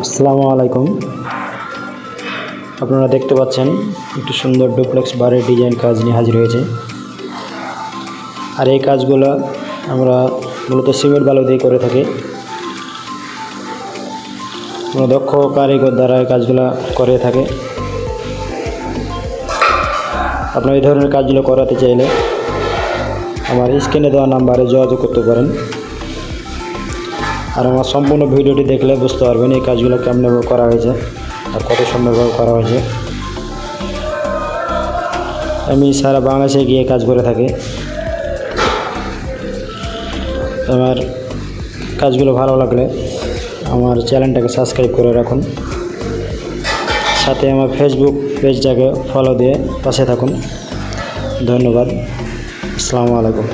আসসালামু আলাইকুম। আপনারা দেখতে পাচ্ছেন একটু সুন্দর ডুপ্লেক্স বাড়ির ডিজাইন কাজ নিয়ে হাজির হয়েছে। আর এই কাজগুলো আমরা মূলত সিমেন্ট বালু দিয়ে করে থাকি। আমরা দক্ষ কারিগর দ্বারা এই কাজগুলো করে থাকে। আপনারা এই ধরনের কাজগুলো করাতে চাইলে আমার স্ক্রিনে দেওয়া নাম্বারে যোগাযোগ করতে পারেন। আর আমার সম্পূর্ণ ভিডিওটি দেখলে বুঝতে পারবেন এই কাজগুলো কেমনভাবে করা হয়েছে আর কত সুন্দরভাবে করা হয়েছে। আমি সারা বাংলাদেশে গিয়ে কাজ করে থাকি। আমার কাজগুলো ভালো লাগলে আমার চ্যানেলটাকে সাবস্ক্রাইব করে রাখুন, সাথে আমার ফেসবুক পেজটাকে ফলো দিয়ে পাশে থাকুন। ধন্যবাদ। আসসালামু আলাইকুম।